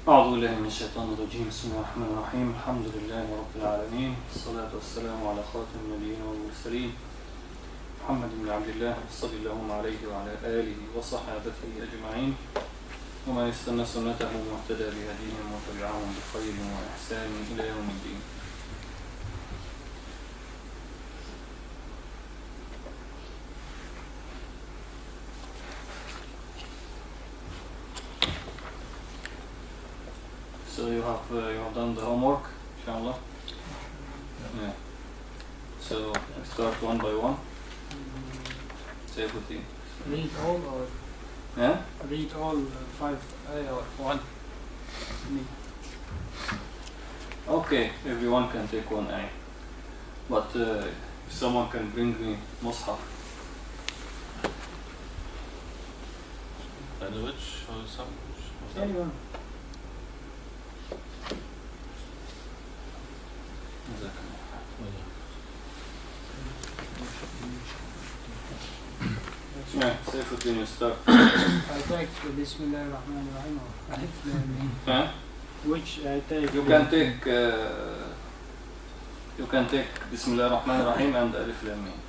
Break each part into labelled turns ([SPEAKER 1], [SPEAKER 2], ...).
[SPEAKER 1] أعوذ بالله من الشيطان الرجيم. بسم الله الرحمن الرحيم. الحمد لله رب العالمين، الصلاة والسلام على خاتم النبيين والمرسلين محمد بن عبد الله صلى الله عليه وعلى آله وصحابته أجمعين، ومن استنى سنته واهتدى بهديهم وتبعهم بخير وإحسان إلى يوم الدين. So you have done the homework, inshallah. Yeah. So we start one by one. Say everything.
[SPEAKER 2] Read all or
[SPEAKER 1] Yeah.
[SPEAKER 2] read all 5 or 1.
[SPEAKER 1] Okay, everyone can take one eye, but if someone can bring me mushaf.
[SPEAKER 3] Language or some?
[SPEAKER 2] Anyone.
[SPEAKER 1] Yeah, say everything you start.
[SPEAKER 2] I take Bismillah ar-Rahman ar-Rahim or Alif Lam Mim.
[SPEAKER 1] Huh?
[SPEAKER 2] Which I take?
[SPEAKER 1] You can take Bismillah ar-Rahman ar-Rahim and Alif Lam Mim.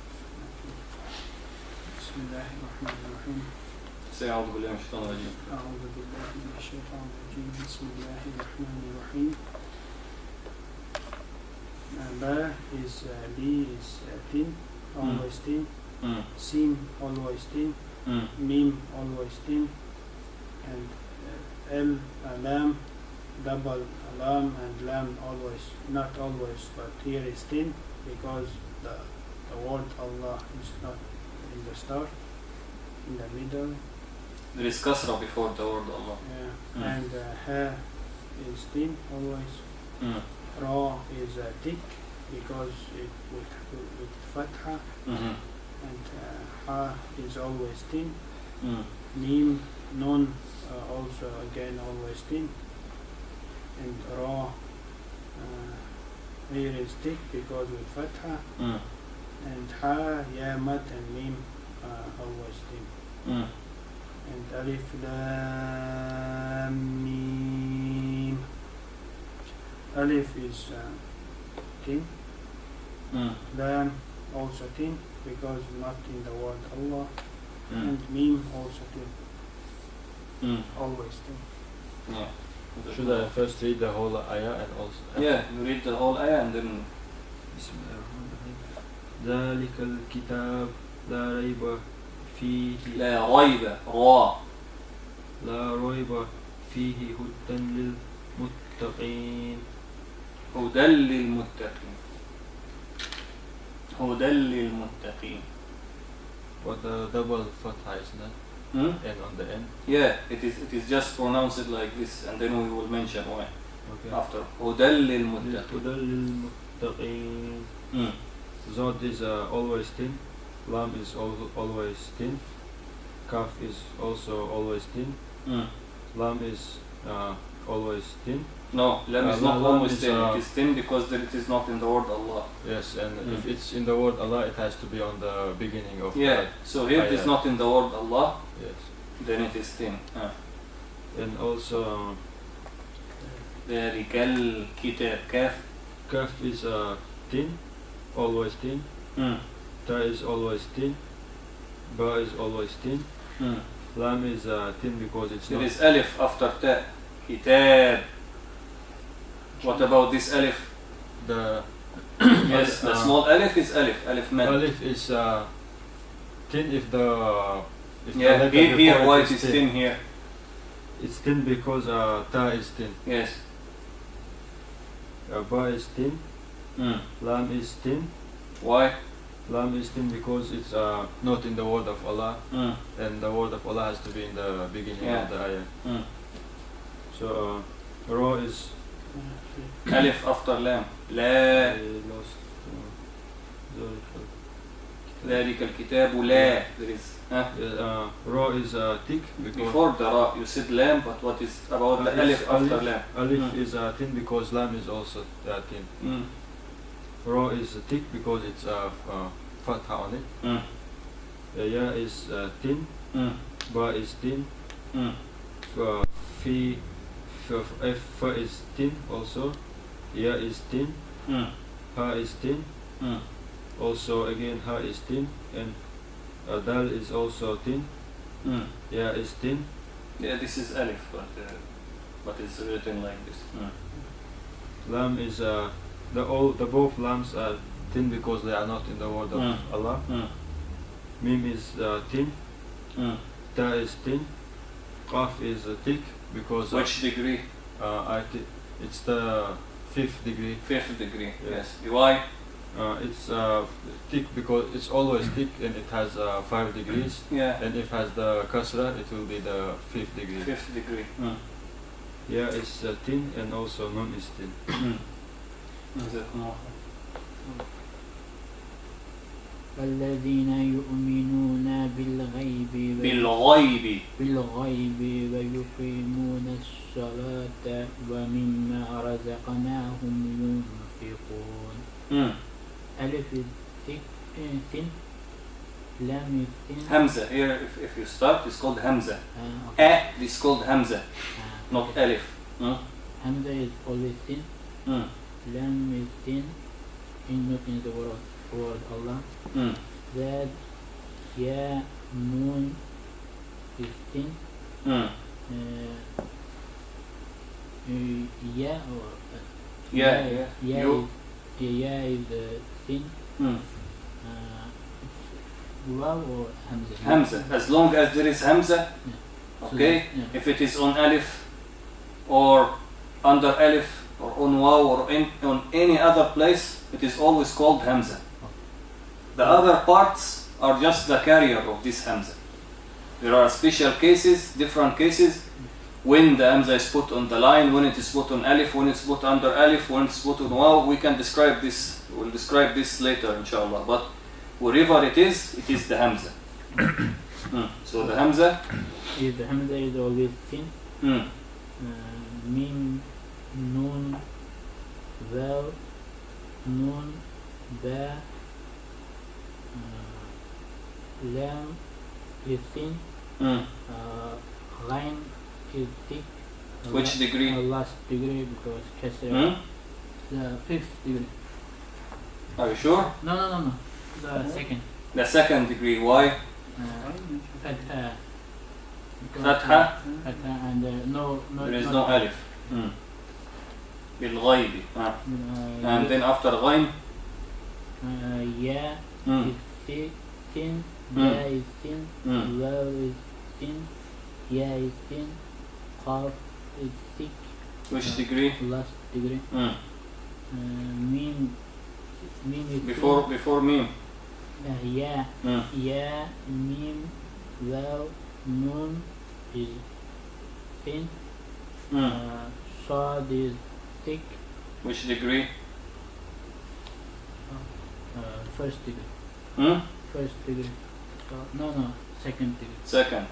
[SPEAKER 2] Bismillah ar-Rahman ar-Rahim.
[SPEAKER 1] Say أعوذ بالله من الشيطان الرجيم.
[SPEAKER 2] أعوذ بالله من الشيطان الرجيم. بسم الله الرحمن الرحيم. Ba is B is tin, always tin. Sin always tin. Mim always tin. And L lam, double lam, and lam always, not always, but here is tin because the word Allah is not in the start, in the middle.
[SPEAKER 1] There is kasra before the word Allah.
[SPEAKER 2] Yeah. And ha is tin always. Ra is a tick because it with fatha. And ha is always tin. Mim, nun also again always tin. And ra here is tick because with fatha. And ha, ya, mat and mim always tin. And alif lam mim. Alif is tin. Lam also tin because not in the word Allah. And mim also tin. Always tin.
[SPEAKER 1] Yeah.
[SPEAKER 3] Should I first read the whole ayah and also?
[SPEAKER 1] Yeah, you read the whole ayah and then.
[SPEAKER 4] ذلك الكتاب لا ريب فيه
[SPEAKER 1] لا ريب را
[SPEAKER 4] لا ريب فيه هدى للمتقين
[SPEAKER 1] هدى للمتقين هدى للمتقين.
[SPEAKER 4] What the double fatha is that? And on the end?
[SPEAKER 1] Yeah, it is just pronounced like this and then we will mention why.
[SPEAKER 4] Okay.
[SPEAKER 1] After هدى للمتقين.
[SPEAKER 4] هدى للمتقين. Zod is always tin. Lam is always tin. Kaf is also always tin. Lam is always tin.
[SPEAKER 1] No, lam is not
[SPEAKER 4] lam
[SPEAKER 1] always
[SPEAKER 4] is,
[SPEAKER 1] tin. It is tin because it is not in the word Allah.
[SPEAKER 4] Yes, and if it's in the word Allah, it has to be on the beginning of
[SPEAKER 1] Yeah, so here it is not in the word Allah,
[SPEAKER 4] yes.
[SPEAKER 1] then it is tin.
[SPEAKER 4] And also
[SPEAKER 1] ذلك الكتاب كاف.
[SPEAKER 4] Kaf is tin, always tin. Ta is always tin. Ba is always tin. Lam is tin because it's
[SPEAKER 1] There
[SPEAKER 4] not.
[SPEAKER 1] is alif after ta. Kitab. What about this alif?
[SPEAKER 4] The
[SPEAKER 1] Yes, the small alif is alif. Alif man.
[SPEAKER 4] alif is tin if the
[SPEAKER 1] Yeah,
[SPEAKER 4] letter
[SPEAKER 1] here
[SPEAKER 4] before
[SPEAKER 1] why
[SPEAKER 4] it
[SPEAKER 1] it is tin here.
[SPEAKER 4] It's tin because ta is tin.
[SPEAKER 1] Yes.
[SPEAKER 4] Ba is tin. Lam is tin.
[SPEAKER 1] Why?
[SPEAKER 4] Lam is tin because it's not in the word of Allah,
[SPEAKER 1] Mm.
[SPEAKER 4] and the word of Allah has to be in the beginning
[SPEAKER 1] Yeah.
[SPEAKER 4] of the ayah.
[SPEAKER 1] Mm.
[SPEAKER 4] So Ra is
[SPEAKER 1] Alif after lam. لا
[SPEAKER 4] lost.
[SPEAKER 1] ذلك الكتاب لا. There is.
[SPEAKER 4] Ra is tick because
[SPEAKER 1] Before the ra, you said lam, but what is about the alif after lam?
[SPEAKER 4] Alif is tin because lam is also tin. Ra is tick because it's fatha on it. Ya is tin. Ba is tin. fa is thin also, ya is thin, ha is thin, also again ha is thin, and dal is also thin, ya is thin.
[SPEAKER 1] Yeah, this is alif, but it's written like this.
[SPEAKER 4] Lam is the both lams are thin because they are not in the word of Allah. Mim is thin, ta is thin, qaf is thick because
[SPEAKER 1] Which degree?
[SPEAKER 4] it's the 5th degree.
[SPEAKER 1] 5th degree.
[SPEAKER 4] Yeah.
[SPEAKER 1] Yes. Why?
[SPEAKER 4] It's thick because it's always thick and it has 5 degrees.
[SPEAKER 1] Yeah.
[SPEAKER 4] And if it has the kasra, it will be the 5th degree.
[SPEAKER 1] 5th degree.
[SPEAKER 4] Yeah, it's thin and also nun is thin.
[SPEAKER 5] الذين يؤمنون بالغيب
[SPEAKER 1] بالغيب
[SPEAKER 5] ويقيمون الصلاة ومما رزقناهم ينفقون. ألف ثن لام ثن
[SPEAKER 1] Hamza. Here, if you start, it's called Hamza.
[SPEAKER 5] okay.
[SPEAKER 1] Is called Hamza, not Alif.
[SPEAKER 5] Hamza is always thin. Lam is thin, not in the word Allah. That ya noon is thin. Ya or
[SPEAKER 1] Yeah.
[SPEAKER 5] ya is thin. Waw or Hamza?
[SPEAKER 1] Hamza. As long as there is Hamza, okay.
[SPEAKER 5] So, yeah.
[SPEAKER 1] If it is on Alif or under Alif or on Waw or on any other place, it is always called Hamza. The other parts are just the carrier of this Hamza. There are special cases, different cases, when the Hamza is put on the line, when it is put on Alif, when it's put under Alif, when it's put on Waw. We can describe this, we'll describe this later inshallah. But wherever it is the Hamza. So the Hamza
[SPEAKER 5] is always thin. Mim, Noon, Vav, Noon, Ba, Lam is thin. Ghain is thick.
[SPEAKER 1] Which degree?
[SPEAKER 5] Last degree because Kasra. The 5th degree.
[SPEAKER 1] Are you sure?
[SPEAKER 5] No. The second.
[SPEAKER 1] The 2nd degree. Why?
[SPEAKER 5] Fatha.
[SPEAKER 1] Fatha.
[SPEAKER 5] Fatha and no.
[SPEAKER 1] There is no Alif. بالغيب. And then after Ghain,
[SPEAKER 5] Ya is thin. Ya is thin. Waw is thin. Ya is thin. Qaf is thick.
[SPEAKER 1] which degree?
[SPEAKER 5] Last degree. Mim is
[SPEAKER 1] Before Mim.
[SPEAKER 5] Ya, Mim, Waw, Noon is thin. Sad is thick.
[SPEAKER 1] Which degree?
[SPEAKER 5] 1st degree. 1st degree. No, 2nd degree.
[SPEAKER 1] 2nd.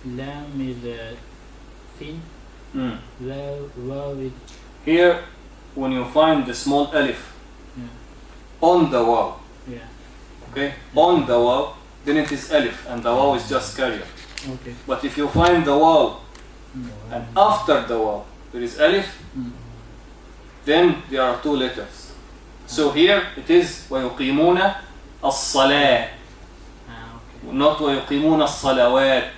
[SPEAKER 5] Lam is thin. Waw is
[SPEAKER 1] Here, when you find the small Alif on the Waw, okay, on the Waw, then it is Alif, and the Waw is just carrier.
[SPEAKER 5] okay.
[SPEAKER 1] But if you find the Waw and after the Waw there is Alif, then there are 2 letters. So here it is وَيُقِيمُونَ الصَّلَاةِ, not وَيُقِيمُونَ الصَّلَوَاتِ.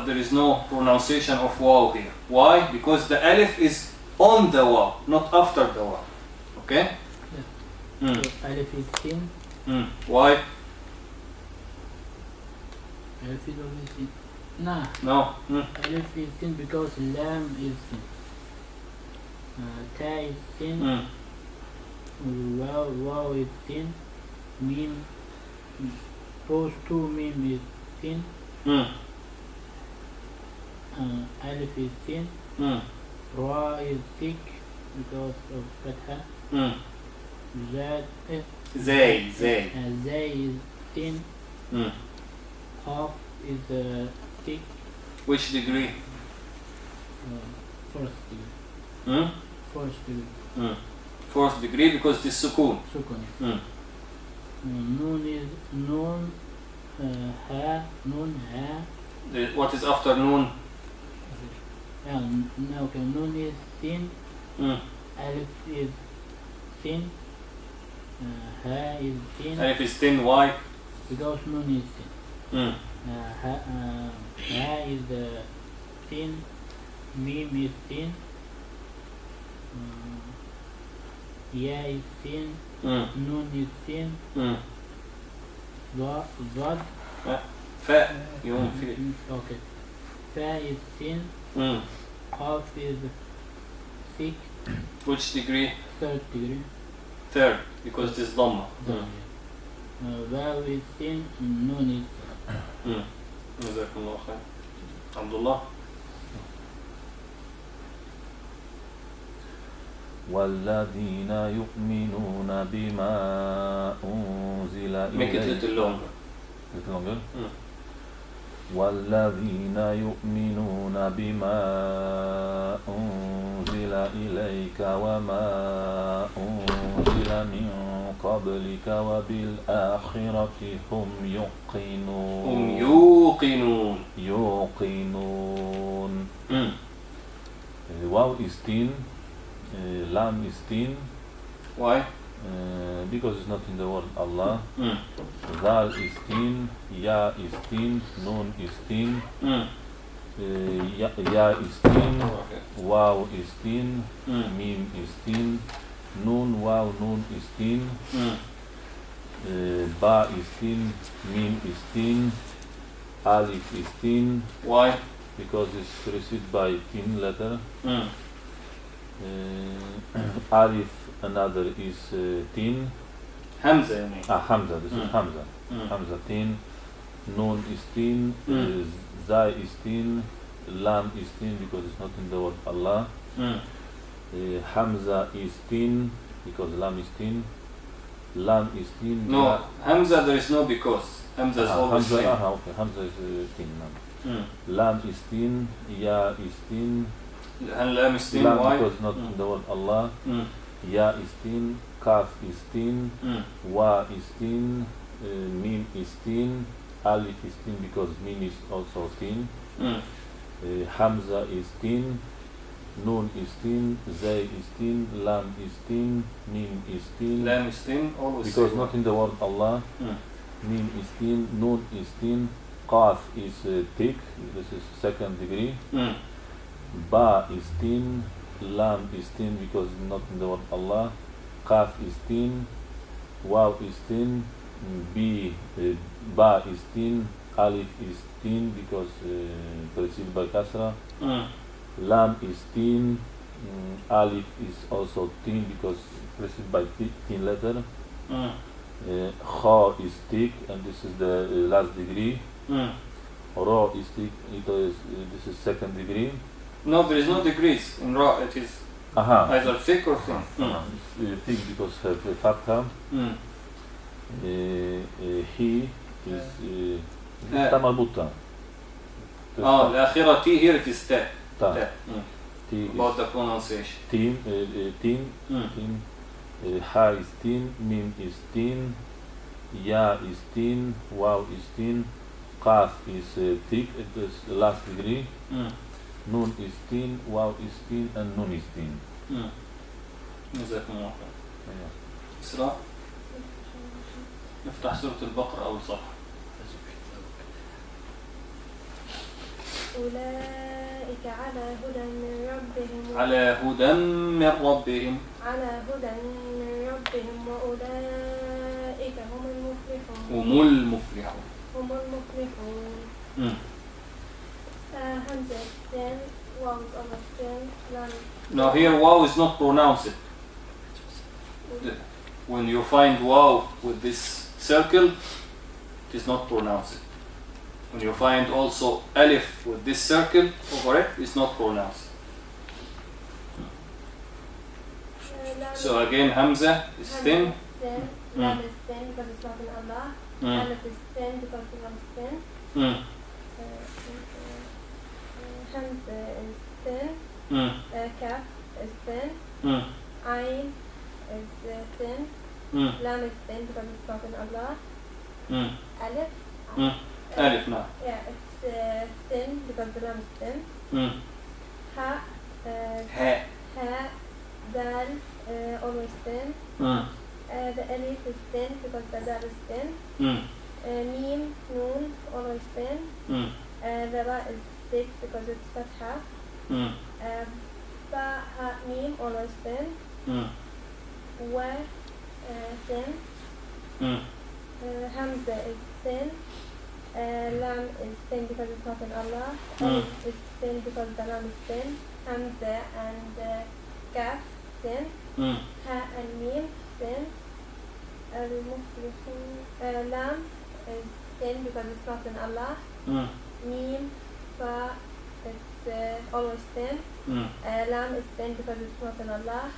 [SPEAKER 1] There is no pronunciation of Waw here. Why? Because the Alif is on the Waw, not after the Waw. Okay?
[SPEAKER 5] So Alif is thin.
[SPEAKER 1] Why?
[SPEAKER 5] Alif is always thin. Nah.
[SPEAKER 1] No.
[SPEAKER 5] Alif is thin because Lam is thin. Ta is thin. Waw is thin. Mim, those 2 Mim is thin. Alif is thin. Ra is thick because of Fatha.
[SPEAKER 1] Zay.
[SPEAKER 5] Zay is thin. Qaf is thick.
[SPEAKER 1] Which degree?
[SPEAKER 5] 4th degree. 4th degree.
[SPEAKER 1] 4th degree because it is sukun.
[SPEAKER 5] Sukun. Noon is noon. Ha.
[SPEAKER 1] What is after noon?
[SPEAKER 5] Yeah, okay, Nun is thin, Alif is thin, Ha is thin,
[SPEAKER 1] And if it's thin, why?
[SPEAKER 5] because Nun is thin. Ha is thin, Mim is thin, Ya is thin, Nun is thin, Zod.
[SPEAKER 1] Fa, يوم في.
[SPEAKER 5] Okay. Fa is thin, Qaf is thick,
[SPEAKER 1] Which degree?
[SPEAKER 5] third degree.
[SPEAKER 1] Third, because it is Dhamma.
[SPEAKER 5] Vav is thin, Nun is thin.
[SPEAKER 1] جزاكم الله خير. عبد الله.
[SPEAKER 6] والذين يؤمنون بما أنزل
[SPEAKER 1] Make it
[SPEAKER 6] إليك
[SPEAKER 1] little longer.
[SPEAKER 6] Little longer? والذين يؤمنون بما أنزل إليك وما أنزل من قبلك وبالآخرة هم يوقنون Waw is tin, Lam is tin.
[SPEAKER 1] Why?
[SPEAKER 6] Because it's not in the word Allah. Zal is tin, Ya is tin, Nun is tin, Ya is tin, Waw is tin, Mim is tin, Nun, Waw, Nun is tin, Ba is tin, Mim is tin, Alif is tin.
[SPEAKER 1] Why?
[SPEAKER 6] Because it's preceded by tin letter. Alif, another is tin.
[SPEAKER 1] Hamza, you mean?
[SPEAKER 6] Hamza, this is Hamza. Hamza tin. Nun is tin. Zai is tin. Lam is tin because it's not in the word Allah. Hamza is tin because Lam is tin. Lam is tin.
[SPEAKER 1] No, Hamza there is no because. Hamza is always
[SPEAKER 6] Hamza,
[SPEAKER 1] tin.
[SPEAKER 6] okay. Hamza is tin. Lam is tin. Ya is tin.
[SPEAKER 1] And Lam is tin,
[SPEAKER 6] Lam
[SPEAKER 1] why?
[SPEAKER 6] because not in the word Allah. Ya is tin. Kaf is tin. Wa is tin. Mim is tin. Alif is tin because Mim is also tin. Hamza is tin. Nun is tin. Zay is tin. Lam is tin. Mim is tin.
[SPEAKER 1] Lam is tin, always
[SPEAKER 6] Because
[SPEAKER 1] say
[SPEAKER 6] not in the word Allah. Mim is tin. Nun is tin. Qaf is thick. This is second degree. Ba is tin. Lam is tin because not in the word Allah. Qaf is tin. Waw is tin. Ba is tin. Alif is tin because preceded by kasra. Lam is tin. Alif is also tin because preceded by tin letter. Kha is thick and this is the last degree. Ra is thick. This is second degree.
[SPEAKER 1] No, there is no degrees in Ra. It is either thick or thin.
[SPEAKER 6] It's thick because of fatha. He is مربوطة.
[SPEAKER 1] الأخيرة T, here it is Ta.
[SPEAKER 6] Ta.
[SPEAKER 1] About the pronunciation.
[SPEAKER 6] Tin. Ha is tin. Mim is tin. Ya is tin. Waw is tin. Qaf is thick. It is the last degree. Nun is tin. Waw is tin. And Nun is tin.
[SPEAKER 1] جزاكم الله خير. إسراء نفتح سورة البقرة أول صفحة.
[SPEAKER 7] أولئك على هدى من ربهم
[SPEAKER 1] على هدى من ربهم وأولئك هم المفلحون.
[SPEAKER 7] Hamza 10, Waw is over 10, Lam.
[SPEAKER 1] Now here Waw is not pronounced. When you find Waw with this circle, it is not pronounced. When you find also Alif with this circle over it, it's not pronounced. So again Hamza is thin.
[SPEAKER 7] Lam is thin because it's not in Allah. Alif is thin because it's not thin. Hamza is thin. Kaf is thin. Ain is thin. Lam is thin because it's not in Allah. Alif.
[SPEAKER 1] Alif now.
[SPEAKER 7] Yeah, it's thin because the lam is thin. Ha, ha, dal, always thin. The alif is thin because the dal is thin. Mim, noon, always thin. The ba is thick because it's fatha. Ba, ha, mim, always thin. Wa, thin. Hamza is thin. Lam is thin because it's not in Allah. Alif is thin because the lam is thin. Hamza and kaf thin. Ha and mim thin. Lam is thin because it's not in Allah. Mim, fa, it's always thin. Lam is thin because it's not in Allah.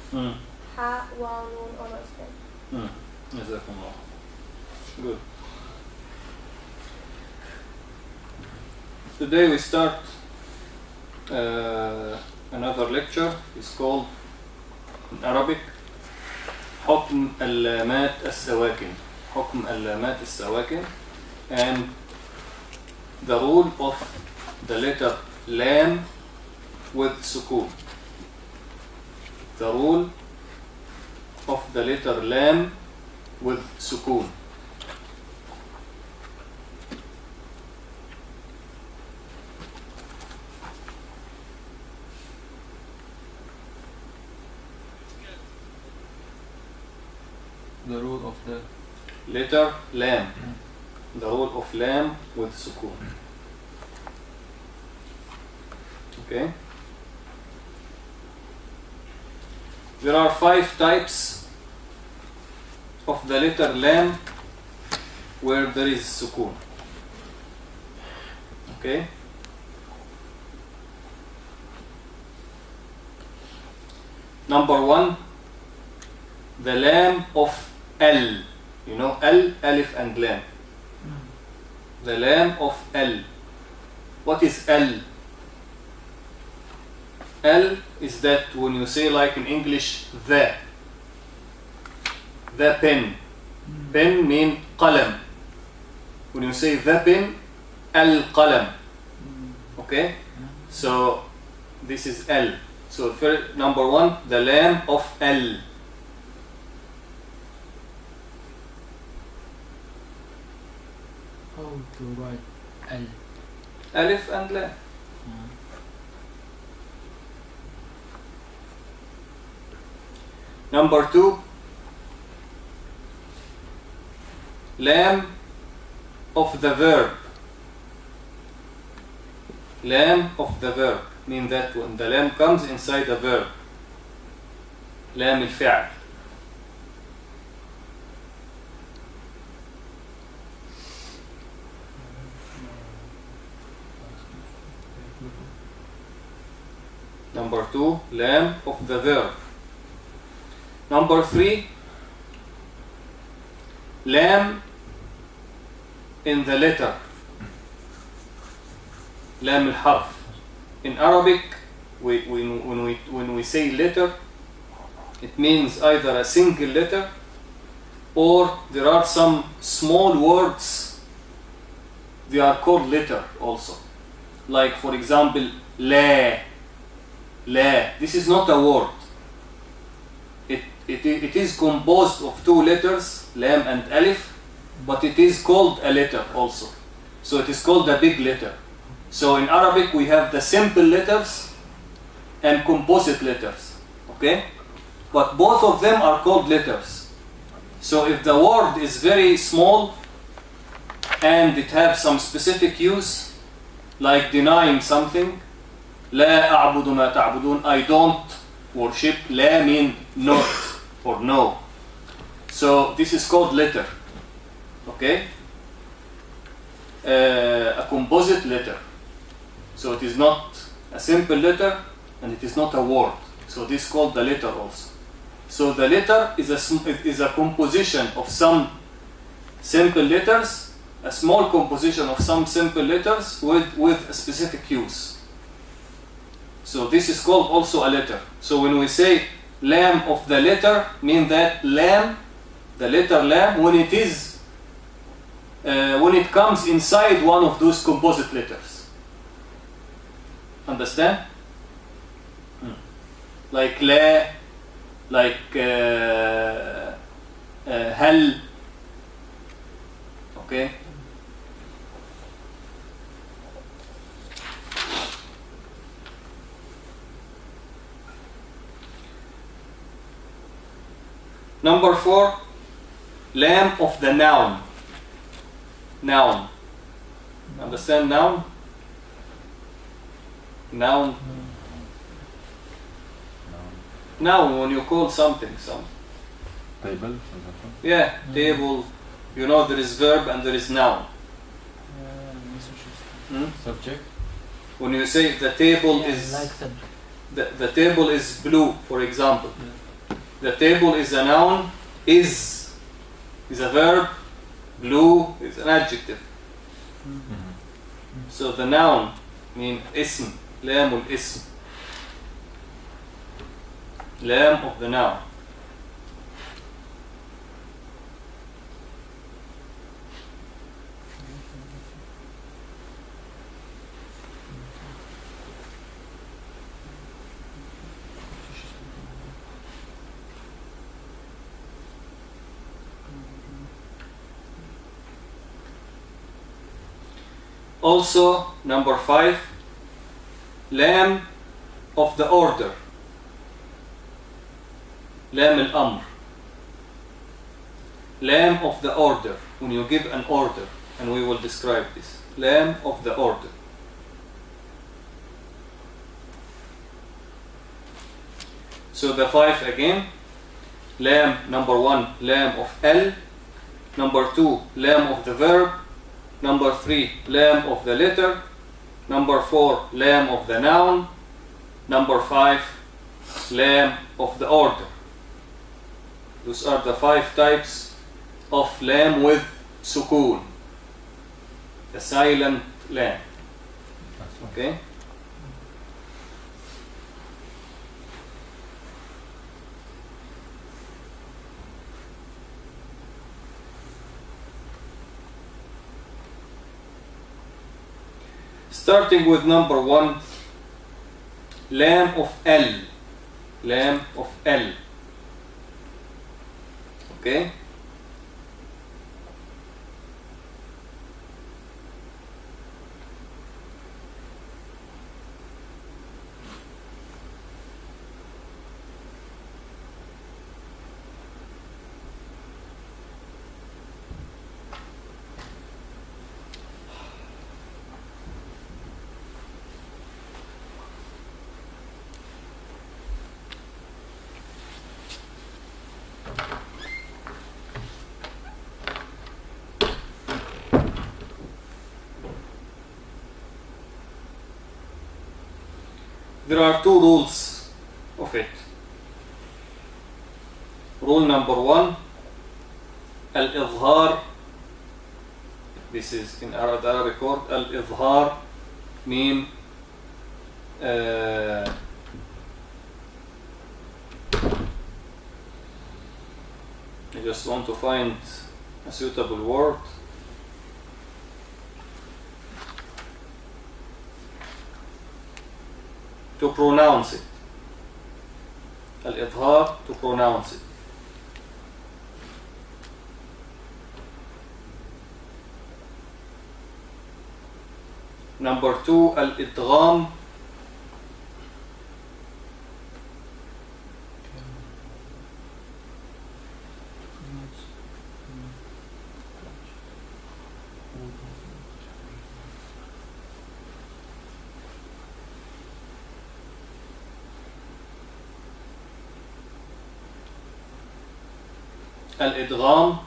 [SPEAKER 7] Ha, waw, noon, always thin.
[SPEAKER 1] Jazakumullah. Good. Today we start another lecture. It's called in Arabic حكم اللامات السواكن. حكم اللامات السواكن, and the rule of the letter lam with sukun. The rule of the letter lam with sukun.
[SPEAKER 3] The rule of the
[SPEAKER 1] Letter lam. The rule of lam with sukun. Okay. There are 5 types of the letter lam where there is sukun. Okay. Number 1, the lam of al. You know al, alif and lam. The lam of al. What is al? Al is that when you say, like in English, the pen. Pen mean qalam. When you say the pen, al qalam. Okay? So this is al. So number 1, the lam of al.
[SPEAKER 5] How to write al?
[SPEAKER 1] Alif and lam. Number 2, lam of the verb. Lam of the verb means that when the lam comes inside the verb. Lam al-fi'l. Number 2, lam of the verb. Number 3, lam in the letter. Lam al-harf. In Arabic, when we say letter, it means either a single letter or there are some small words. They are called letter also. Like for example, la. La. This is not a word. It is composed of 2 letters, lam and alif, but it is called a letter also. So it is called a big letter. So in Arabic we have the simple letters and composite letters. Okay? But both of them are called letters. So if the word is very small and it has some specific use, like denying something, لا أعبد ما تعبدون, I don't worship. لا mean not or no. So this is called letter. Okay? A composite letter. So it is not a simple letter and it is not a word. So this is called the letter also. So the letter is a composition of some simple letters, a small composition of some simple letters with a specific use. So this is called also a letter. So when we say lam of the letter, mean that lam, the letter lam, when it comes inside one of those composite letters. Understand? Like لا, like هل. Okay? Number 4, lam of the noun. Noun. Understand noun? Noun. Noun, when you call something,
[SPEAKER 6] Table, for example.
[SPEAKER 1] yeah, table. You know there is verb and there is noun.
[SPEAKER 3] Subject.
[SPEAKER 1] When you say the table is
[SPEAKER 5] like subject.
[SPEAKER 1] the table is blue, for example. The table is a noun. Is a verb. Blue is an adjective. So the noun mean ism. لام الاسم. Lam of the noun. Also, number 5, lam of the order. Lam al-amr. Lam of the order. When you give an order, and we will describe this. Lam of the order. So the 5 again. Lam, number 1, lam of al. Number 2, lam of the verb. Number 3, lam of the letter. Number 4, lam of the noun. Number 5, lam of the order. Those are the 5 types of lam with sukoon. The silent lam. Okay? Starting with number 1, lam of L. Lam of L. Okay? There are 2 rules of it. Rule number 1, al-izhar. This is in Arabic word. Al-izhar mean I just want to find a suitable word. To pronounce it. Al-idhar, to pronounce it. Number 2, al-idgham. Al-idgham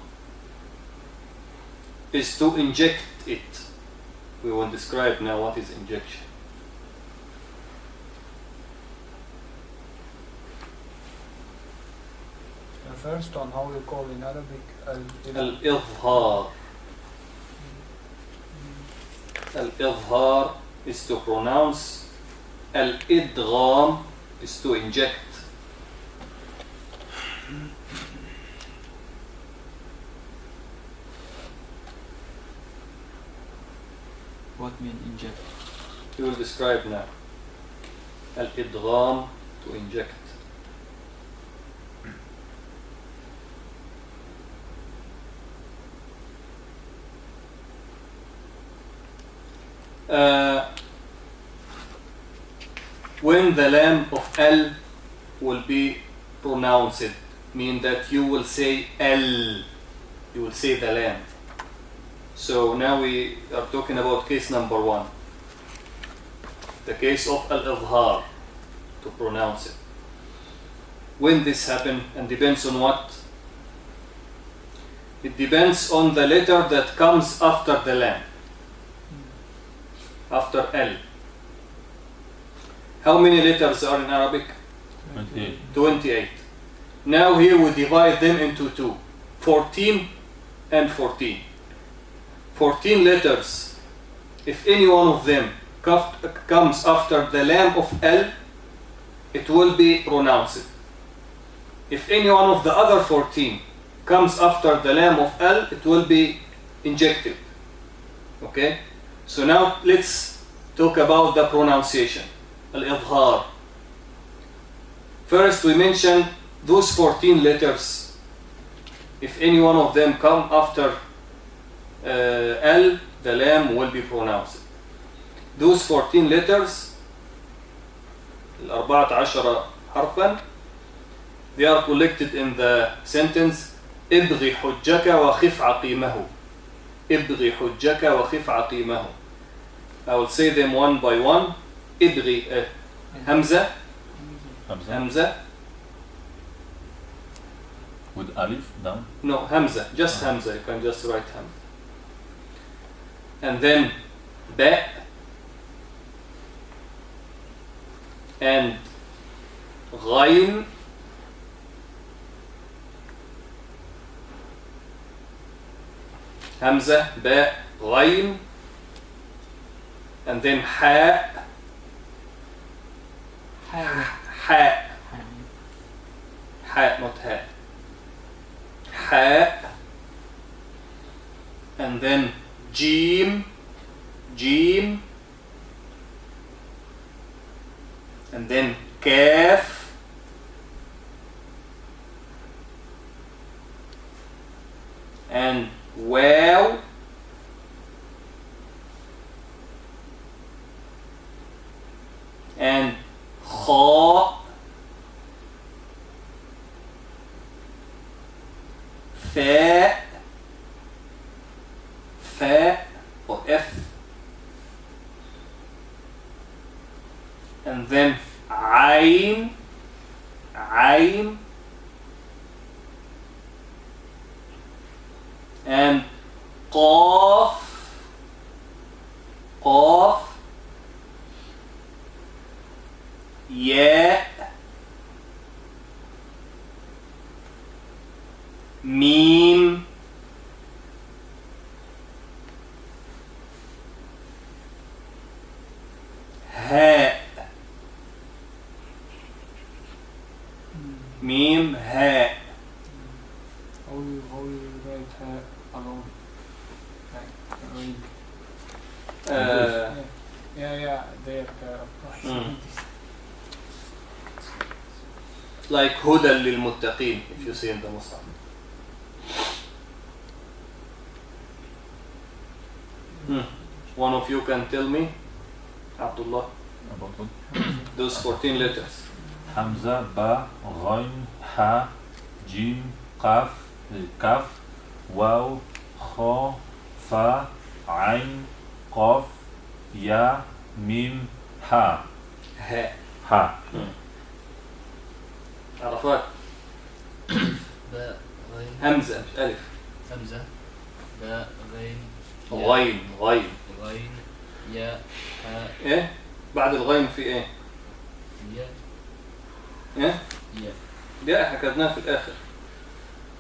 [SPEAKER 1] is to inject it. We will describe now what is injection.
[SPEAKER 2] The first one, how you call in Arabic?
[SPEAKER 1] Al-idhar. Al-idhar is to pronounce. Al-idgham is to inject.
[SPEAKER 3] What mean inject?
[SPEAKER 1] We will describe now. الإدغام to inject. When the lam of L will be pronounced, mean that you will say L, you will say the lam. So now we are talking about case number 1, the case of al-izhar, to pronounce it. When this happens, and depends on what? It depends on the letter that comes after the lam, after L. How many letters are in Arabic?
[SPEAKER 6] 28.
[SPEAKER 1] 28. Now here we divide them into two, 14 and 14. 14 letters, if any one of them comes after the lam of L, it will be pronounced. If any one of the other 14 comes after the lam of L, it will be injected. Okay? So now let's talk about the pronunciation. Al-Izhar. First we mentioned those 14 letters. If any one of them come after L, the lam will be pronounced. Those 14 letters, 14 حرفا, they are collected in the sentence ابغي حجك وخف عقيمه. ابغي حجك وخف عقيمه. I will say them one by one. ابغي همزة. همزة.
[SPEAKER 6] With alif down?
[SPEAKER 1] No, hamza, just hamza. You can just write hamza. And then ba and ghayn hamza, ba, ghayn, and then ha, ha, not ha. Ha, and then jim, jim, and then kaf, and waw, and kha, fa, fa or f, and then ayn, ayn, and qaf, qaf, ya, mim, ha, mim, ha.
[SPEAKER 3] How you write her alone? Like read. Yeah, there.
[SPEAKER 1] Like هدى للمتقين, if you see in the Muslim. One of you can tell me, Abdullah,
[SPEAKER 6] About what?
[SPEAKER 1] those 14 letters.
[SPEAKER 6] Hamza, ba, ghayn, ha, jim, qaf, kaf, waw, kha, fa, ayn, qaf, ya, mim, ha.
[SPEAKER 1] Ha.
[SPEAKER 6] Ha.
[SPEAKER 1] عرفات.
[SPEAKER 5] باء غين
[SPEAKER 1] همزة مش ألف.
[SPEAKER 5] همزة باء غين
[SPEAKER 1] غين غين.
[SPEAKER 5] غين ياء هاء.
[SPEAKER 1] إيه؟ بعد الغين في إيه؟
[SPEAKER 5] ياء.
[SPEAKER 1] إيه؟
[SPEAKER 5] ياء.
[SPEAKER 1] ده إحنا كتبناها في الآخر.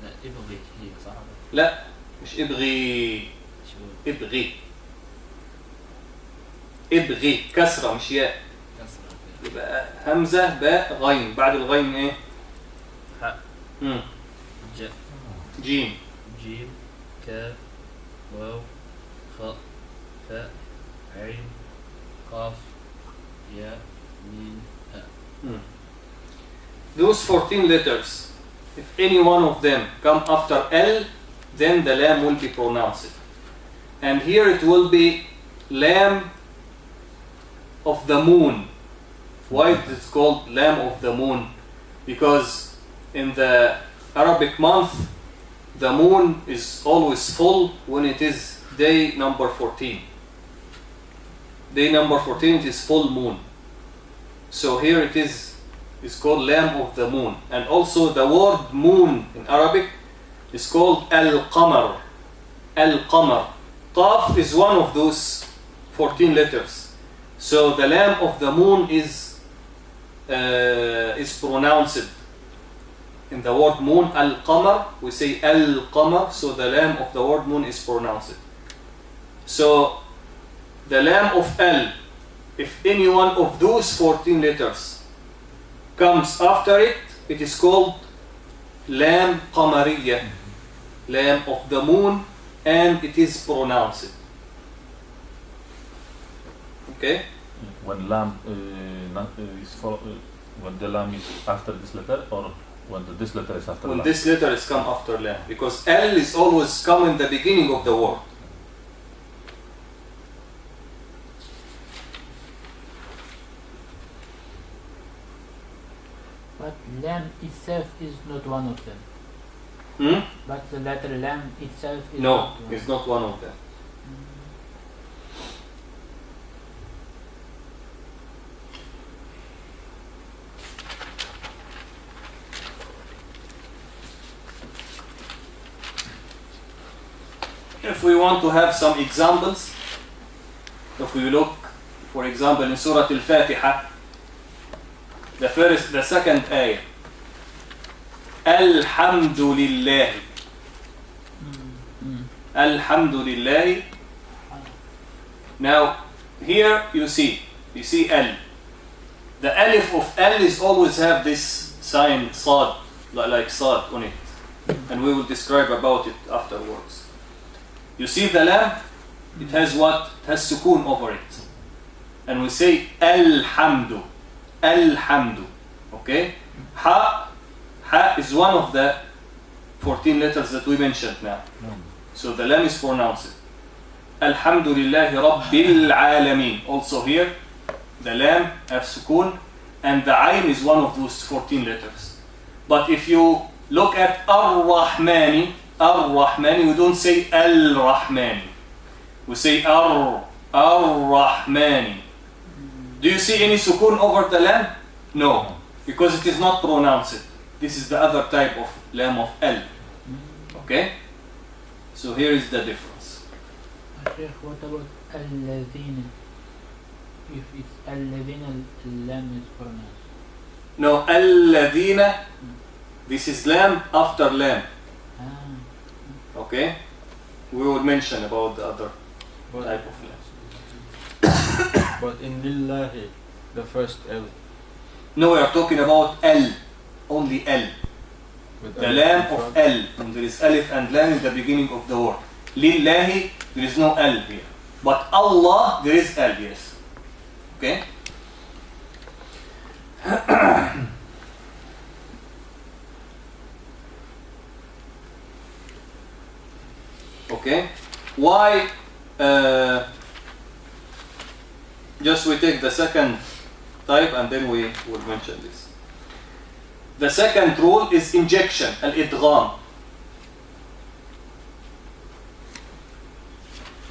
[SPEAKER 5] لا ابغي هي صح؟
[SPEAKER 1] لا مش ابغي.
[SPEAKER 5] شو؟
[SPEAKER 1] ابغي. ابغي كسرة مش ياء.
[SPEAKER 5] كسرة.
[SPEAKER 1] يبقى همزة باء غين. بعد الغين إيه؟
[SPEAKER 5] حاء. جاء.
[SPEAKER 1] جيم.
[SPEAKER 5] جيم كاف واو خاء فاء عين قاف ياء ميم
[SPEAKER 1] Those 14 letters, if any one of them come after L, then the lam will be pronounced. And here it will be lam of the moon. Why is it called lam of the moon? Because in the Arabic month, the moon is always full when it is day number 14. Day number 14, it is full moon. So here it is called lam of the moon. And also the word moon in Arabic is called al-qamar. Al-qamar. Qaf is one of those 14 letters. So the lam of the moon is pronounced. In the word moon, al-qamar, we say al-qamar, so the lam of the word moon is pronounced. So the lam of L, if any one of those 14 letters comes after it, it is called lam qamariyya, lam of the moon, and it is pronounced. Okay?
[SPEAKER 6] When lam when the lam is after this letter, or when this letter is after
[SPEAKER 1] When
[SPEAKER 6] lam?
[SPEAKER 1] this letter is come after lam, because L is always come in the beginning of the word.
[SPEAKER 5] But lam itself is not one of them. But the letter lam itself is
[SPEAKER 1] No,
[SPEAKER 5] not one.
[SPEAKER 1] it's not one of them. If we want to have some examples, if we look, for example, in Surah Al-Fatiha, the second ayah, Alhamdulillah. Alhamdulillah. Now, here you see L. The alif of L is always have this sign sad, like sad on it, and we will describe about it afterwards. You see the lam, it has what? It has sukoon over it. And we say Alhamdu. Alhamdu. Okay? Ha is one of the 14 letters that we mentioned now. So the lam is pronounced. Alhamdulillahi Rabbil Alameen. Also here, the lam have sukoon, and the ayn is one of those 14 letters. But if you look at Ar-Rahmani, we don't say Al-Rahmani. We say Ar-Rahmani. Do you see any sukoon over the lam? No, because it is not pronounced. This is the other type of lam of L. Okay? So here is the difference.
[SPEAKER 5] Sheikh, what about al-ladhina? If it's al-ladhina, lam is pronounced.
[SPEAKER 1] No, Al-Ladhina, this is lam after lam. Okay? We will mention about the other type of lam.
[SPEAKER 4] But in Lillahi, the first L.
[SPEAKER 1] No, we are talking about L, only L.
[SPEAKER 4] With
[SPEAKER 1] The
[SPEAKER 4] alif
[SPEAKER 1] lam
[SPEAKER 4] in
[SPEAKER 1] of
[SPEAKER 4] front.
[SPEAKER 1] L, and there is alif and lam in the beginning of the word. Lillahi, there is no L here. But Allah, there is L, yes. Okay? Okay? Why? Just we take the second type and then we will mention this. The second rule is injection, al-idgham.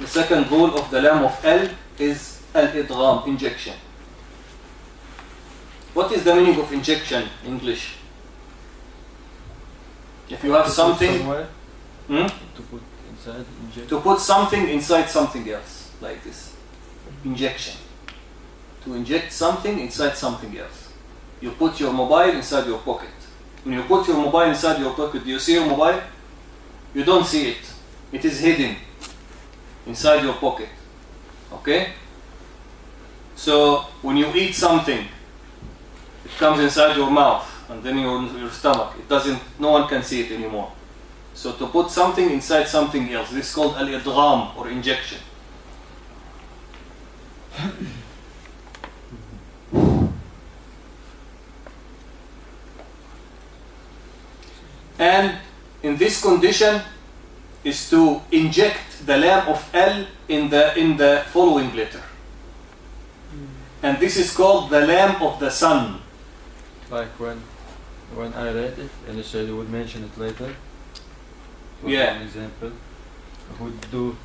[SPEAKER 1] The second rule of the lam of L is al-idgham, injection. What is the meaning of injection in English? If you have
[SPEAKER 4] To put
[SPEAKER 1] something,
[SPEAKER 4] somewhere,
[SPEAKER 1] hmm?
[SPEAKER 4] to put inside, inject.
[SPEAKER 1] To put something inside something else, like this. Injection. To inject something inside something else. You put your mobile inside your pocket. When you put your mobile inside your pocket, do you see your mobile? You don't see it. It is hidden inside your pocket. Okay? So when you eat something, it comes inside your mouth and then your stomach. It doesn't. No one can see it anymore. So to put something inside something else, this is called al-idgham or injection. And in this condition is to inject the lam of L in the following letter. And this is called the lam of the sun.
[SPEAKER 4] Like when I read it and you said you would mention it later. For
[SPEAKER 1] Yeah.
[SPEAKER 4] an example. I would do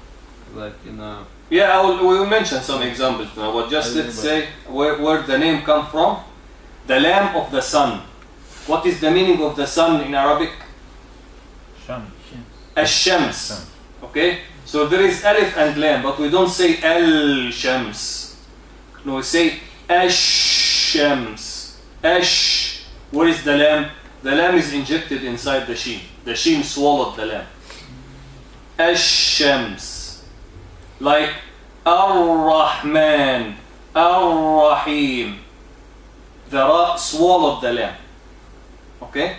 [SPEAKER 4] like in a
[SPEAKER 1] Yeah, we will mention some examples now, but just let's say where the name come from. The lamp of the sun. What is the meaning of the sun in Arabic?
[SPEAKER 6] Shams.
[SPEAKER 1] Ash-Shams. Okay? So there is alif and lam, but we don't say al-Shams. No, we say Ash-Shams. Ash. Where is the lam? The lam is injected inside the sheen. The sheen swallowed the lam. Ash-Shams. Like Ar-Rahman, Ar-Rahim. The Ra swallowed the lam. Okay?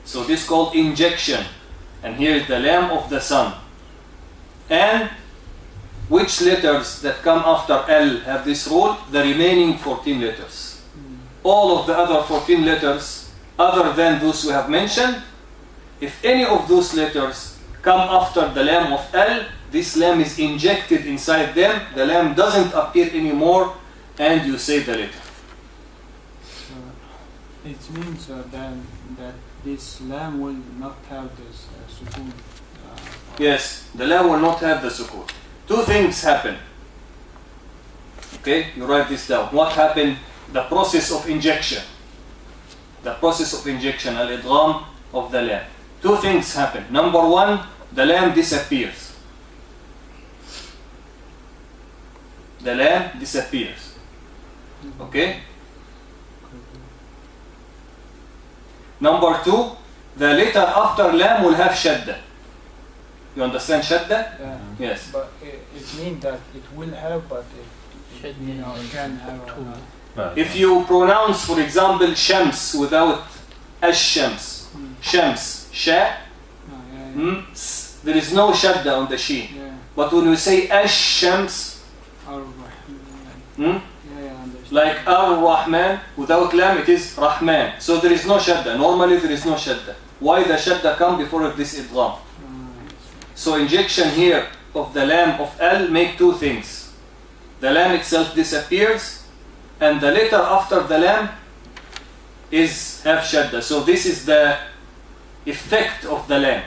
[SPEAKER 1] So this is called injection. And here is the lam of the sun. And which letters that come after L have this rule? The remaining 14 letters. All of the other 14 letters, other than those we have mentioned, if any of those letters come after the lam of L, this lam is injected inside them, the lam doesn't appear anymore, and you say the letter.
[SPEAKER 2] So it means then that this lam will not have this sukoon.
[SPEAKER 1] Yes, the lam will not have the sukoon. Two things happen. Okay, you write this down. What happened? The process of injection. The process of injection, al-idgham of the lam. Two things happen. Number one, the lam disappears. The lam disappears. Okay? Number two, the letter after lam will have shadda. You understand shadda?
[SPEAKER 2] Yeah.
[SPEAKER 1] Yes.
[SPEAKER 2] But it means that it will have, but it can have.
[SPEAKER 1] If you pronounce, for example, shams without ash-shams, shams, sha, there is no shadda on the sheen.
[SPEAKER 2] Yeah.
[SPEAKER 1] But when we say ash-shams, like ar-Rahman, without lam it is Rahman. So there is no shadda. Normally there is no shadda. Why the shadda come before this idgham? So injection here of the lam of L make two things. The lam itself disappears, and the letter after the lam is have shadda. So this is the effect of the lam.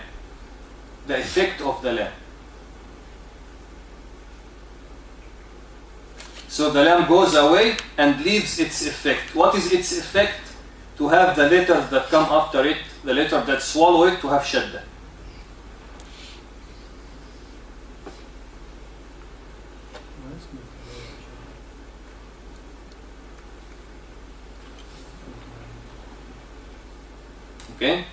[SPEAKER 1] The effect of the lam. So the lam goes away and leaves its effect. What is its effect? To have the letters that come after it, the letter that swallow it, to have shadda. Okay?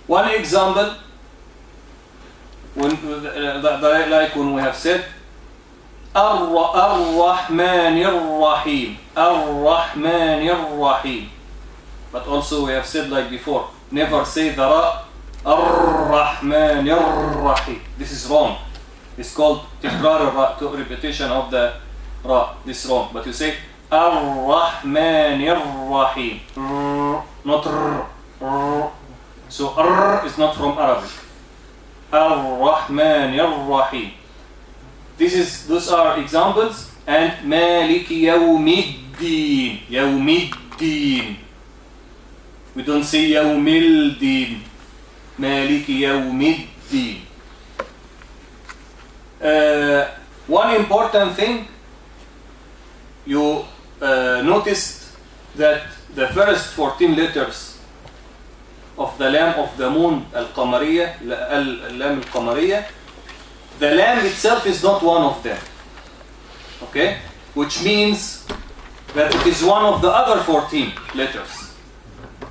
[SPEAKER 1] One example, like when we have said Ar-Rahmanir-Rahim, Ar-Rahmanir-Rahim. But also we have said like before, never say the Ra, Ar-Rahmanir-Rahim. This is wrong. It's called Tikrar al-Ra, repetition of the Ra. This is wrong. But you say Ar-Rahmanir-Rahim, not R. So R is not from Arabic. Ar-Rahmanir-Rahim. Those are examples. And Maliki Yawmiddin. Yawmiddin. We don't say Yawmil-Din. Maliki Yawmiddin. One important thing, you noticed that the first 14 letters of the lam of the moon al-Qamariyah, lam al-Qamariyah, the lam itself is not one of them. Okay? Which means that it is one of the other 14 letters.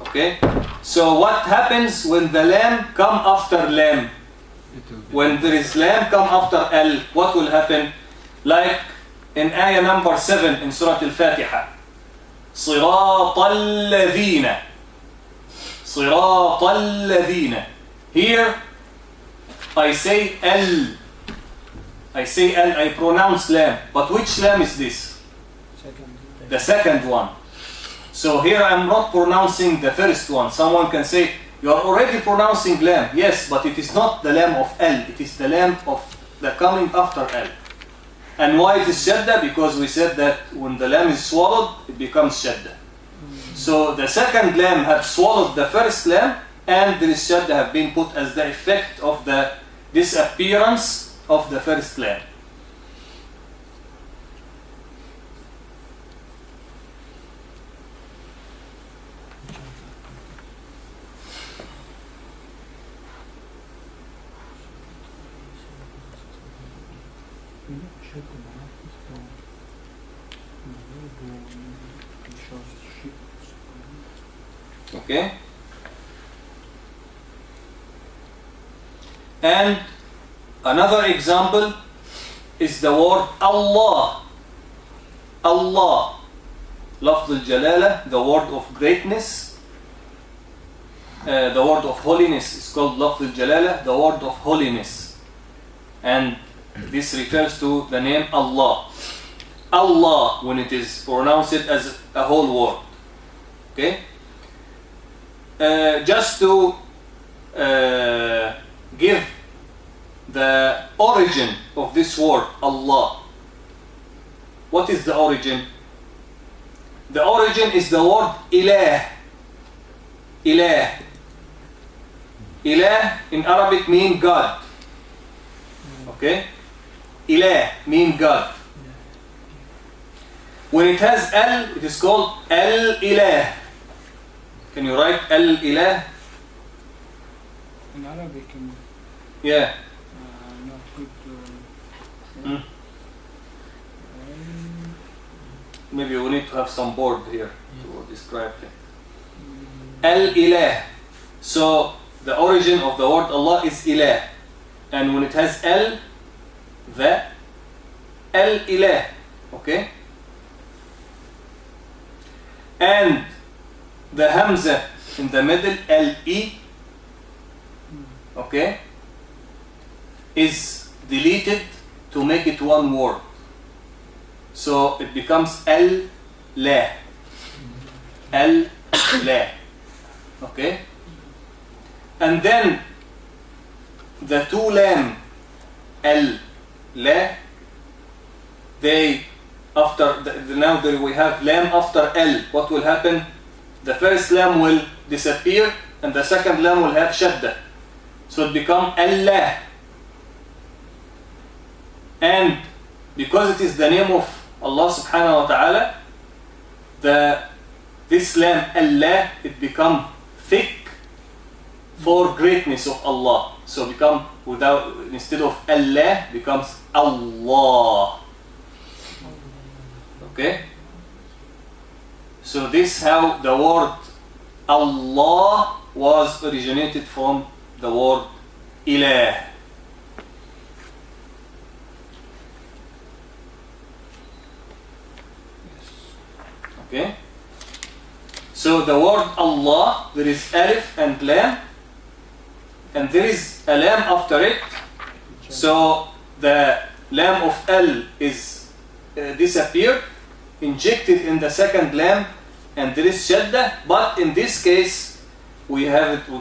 [SPEAKER 1] Okay? So what happens when the lam come after lam? When there is lam come after L, what will happen? Like in ayah number 7 in Surah Al-Fatiha. صراط الذين صراط الذين. Here I say L. I pronounce lam. But which lam is this? The second one. So here I'm not pronouncing the first one. Someone can say, you are already pronouncing lam. Yes, but it is not the lam of L. It is the lam of the coming after L. And why it is shadda? Because we said that when the lam is swallowed, it becomes shadda. So the second lam have swallowed the first lam, and the shadda have been put as the effect of the disappearance of the first lam. Okay? And another example is the word Allah. Allah. Lafz al-Jalala, the word of greatness. The word of holiness is called Lafz al-Jalala, the word of holiness. And this refers to the name Allah. Allah, when it is pronounced as a whole word. Okay? Just to give the origin of this word, Allah. What is the origin? The origin is the word ilah. Ilah. Ilah in Arabic means God. Okay? Ilah means God. When it has L, it is called Al-Ilah. Can you write Al-Ilah?
[SPEAKER 2] In Arabic,
[SPEAKER 1] Yeah.
[SPEAKER 2] not good to
[SPEAKER 1] Maybe we need to have some board here to describe it. Al-Ilah. So the origin of the word Allah is Ilah. And when it has L, the Al-Ilah. Okay? And the Hamza in the middle, L-E, okay, is deleted to make it one word. So it becomes Al-La. Al-La. Okay? And then the two lam, Al-La, they, after, now that we have lam after L, what will happen? The first lam will disappear and the second lam will have shadda. So it becomes Allah. And because it is the name of Allah subhanahu wa ta'ala, this lam Allah, it become thick for greatness of Allah. So become instead of Allah becomes Allah. Okay? So this how the word Allah was originated from the word Ilah. Okay? So the word Allah, there is alif and lam, and there is a lam after it. So the lam of L is disappeared, injected in the second lam, and there is shadda. But in this case, we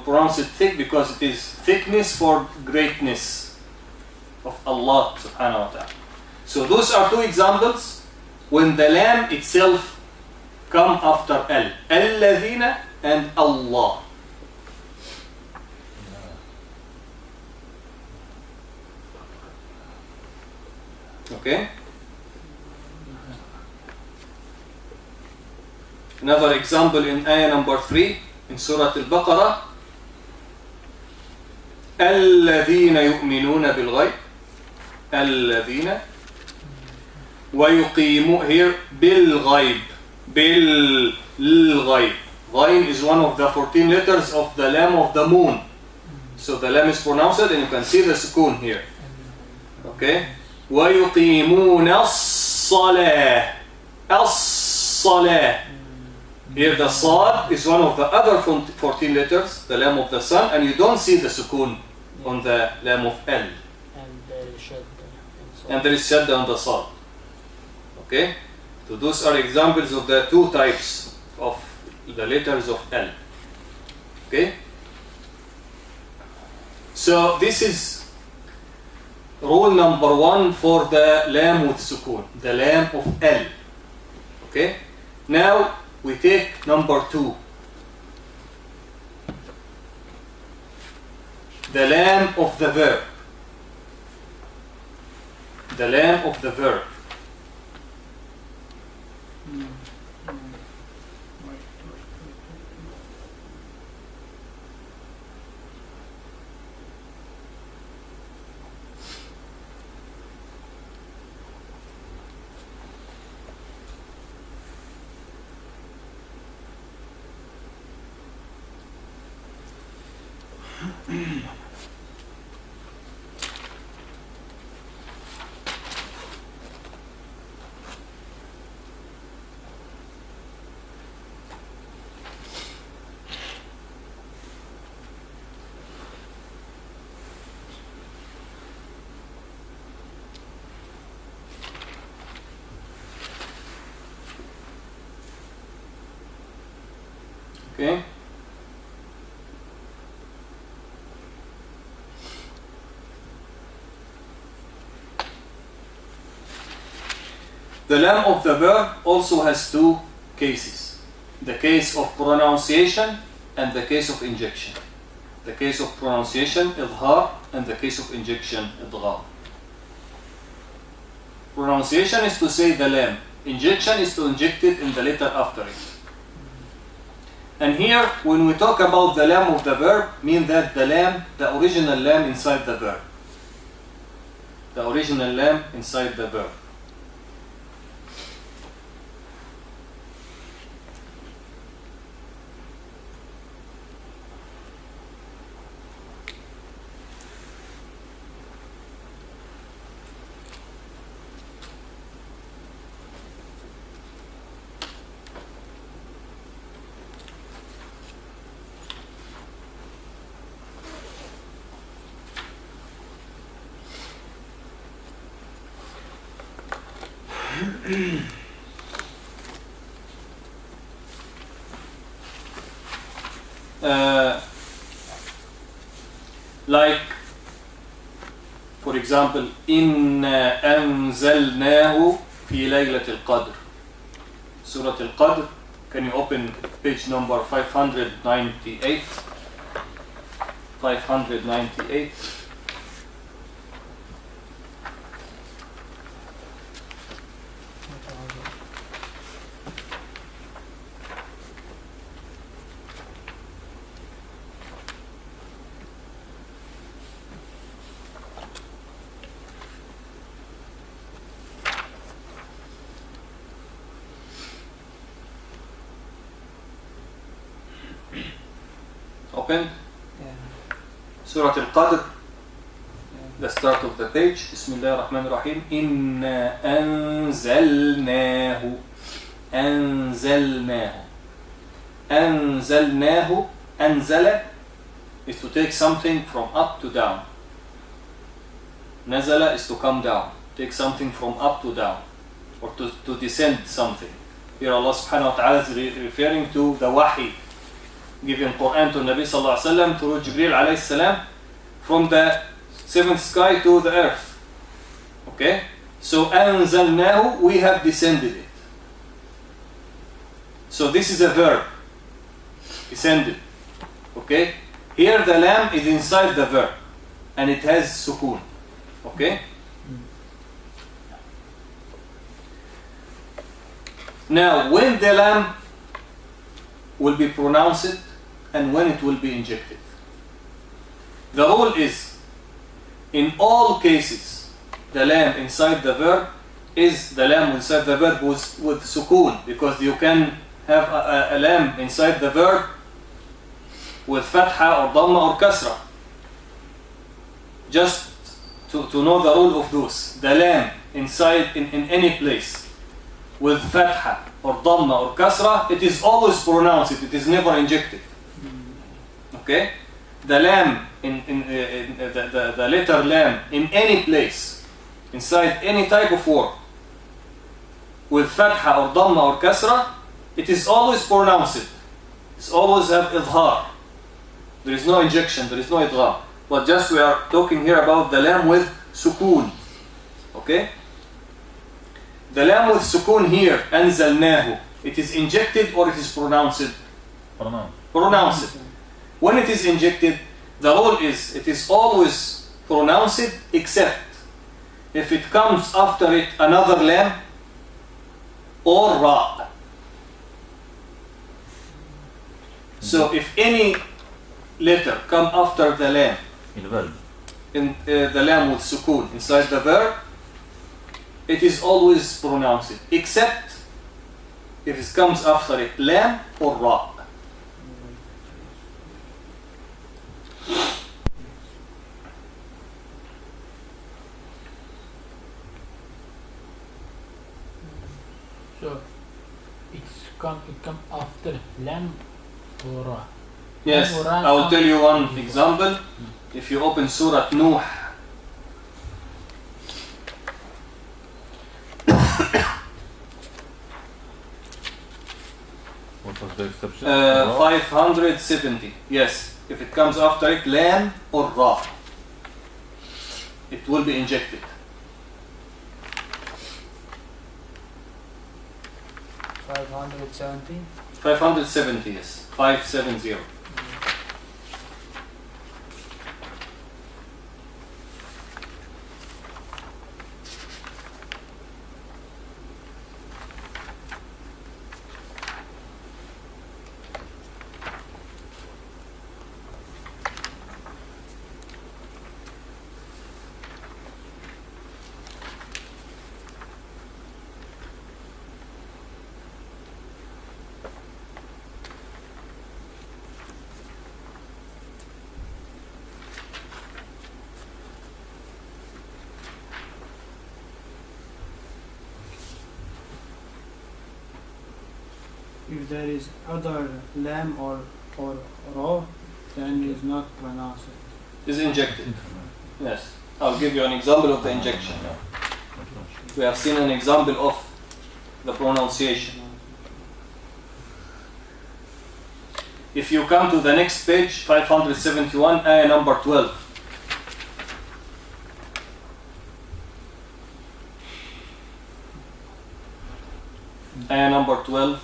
[SPEAKER 1] pronounce it thick because it is thickness for greatness of Allah subhanahu wa ta'ala. So those are two examples when the lam itself come after L. Alladhina and Allah. Okay? Another example in ayah number 3 in Surah Al-Baqarah. الذين يؤمنون بالغيب الذين ويقيمون here بالغيب بالغيب. Ghain is one of the 14 letters of the lam of the moon. So the lam is pronounced and you can see the sukoon here. Okay? ويقيمون الصلاة الصلاة Here the Sad is one of the other 14 letters, the Lam of the sun, and you don't see the Sukun on the Lam of L.
[SPEAKER 5] And Shadda.
[SPEAKER 1] And there is Shadda on the Sad. Okay? So those are examples of the two types of the letters of L. Okay? So this is rule number 1 for the Lam with Sukun, the Lam of L. Okay? Now we take number 2. The Lam of the verb. The Lam of the verb. Okay? The Lam of the verb also has two cases. The case of pronunciation and the case of injection. The case of pronunciation, idhar, and the case of injection, idgham. Pronunciation is to say the Lam. Injection is to inject it in the letter after it. And here, when we talk about the Lam of the verb, mean that the Lam, the original Lam inside the verb. The original Lam inside the verb. Like, for example, إِنَّا أَنزَلْنَاهُ فِي لَيْلَةِ الْقَدْرِ. Surah Al-Qadr. Can you open page number 598? 598. Open. Surah Al-Qadr. The start of the page. Bismillah ar-Rahman ar-Rahim. Inna anzalnahu. Anzalnahu. Anzalnahu. Anzala is to take something from up to down. Nazala is to come down. Take something from up to down. Or to descend something. Here Allah subhanahu wa ta'ala is referring to the wahi given Quran to Nabi sallallahu alaihi wasallam through Jibreel alayhi salam from the seventh sky to the earth. Okay? So anzalnahu, we have descended it. So this is a verb. Descended. Okay? Here the lam is inside the verb and it has sukun. Okay? Now when the lam will be pronounced and when it will be injected. The rule is, in all cases, the lam inside the verb is the lam inside the verb with sukun, because you can have a lam inside the verb with fatha or dhamma or kasra. Just to know the rule of those. The lam inside in any place with fatha or dhamma or kasra, it is always pronounced, it is never injected. Okay? The lam, the letter lam in any place, inside any type of word, with fatha or dhamma or kasra, it is always pronounced. It's always have idhar. There is no injection, there is no idgham. But just we are talking here about the lam with sukoon. Okay? The lam with sukoon here, anzalnahu, it is injected or it is pronounced? Pronounced. When it is injected, the rule is it is always pronounced except if it comes after it another lam or ra. So if any letter come after the lam, in the lam with sukoon inside the verb, it is always pronounced except if it comes after it lam or ra.
[SPEAKER 5] So it come after lam or ra.
[SPEAKER 1] Yes, I will tell you one example. If you open Surah Nuh,
[SPEAKER 6] What was the exception?
[SPEAKER 1] 570. Yes, if it comes after it lam or ra, it will be injected.
[SPEAKER 2] 570.
[SPEAKER 1] 570, yes, 570.
[SPEAKER 2] If there is other lam or ra, then it is not pronounced.
[SPEAKER 1] Is injected. Yes, I'll give you an example of the injection. We have seen an example of the pronunciation. If you come to the next page, 571, ayah number 12. Ayah number 12.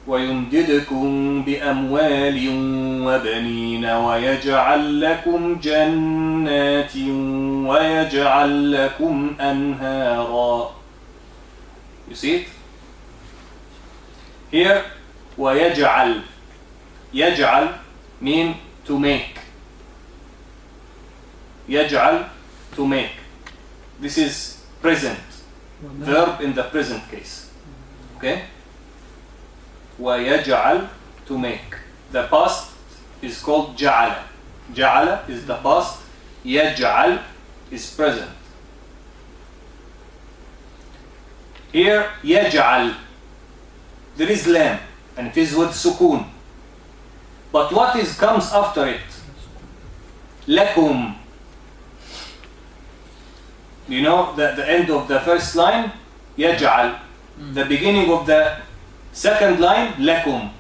[SPEAKER 1] وَيُمْدِدْكُمْ بِأَمْوَالٍ وَبَنِينَ وَيَجْعَلْ لَكُمْ جَنَّاتٍ وَيَجْعَلْ لَكُمْ أَنْهَارًا. You see it? Here, وَيَجْعَلْ. يَجْعَلْ mean to make. يَجْعَلْ to make. This is present. Verb in the present case. Okay? وَيَجْعَلْ to make. The past is called جَعَلَ. جَعَلَ is the past. يَجْعَلْ is present. Here, يَجْعَلْ. There is lam and it is with sukoon. But what comes after it? لَكُمْ. You know the end of the first line? يَجْعَلْ. The beginning of the second line, lakum.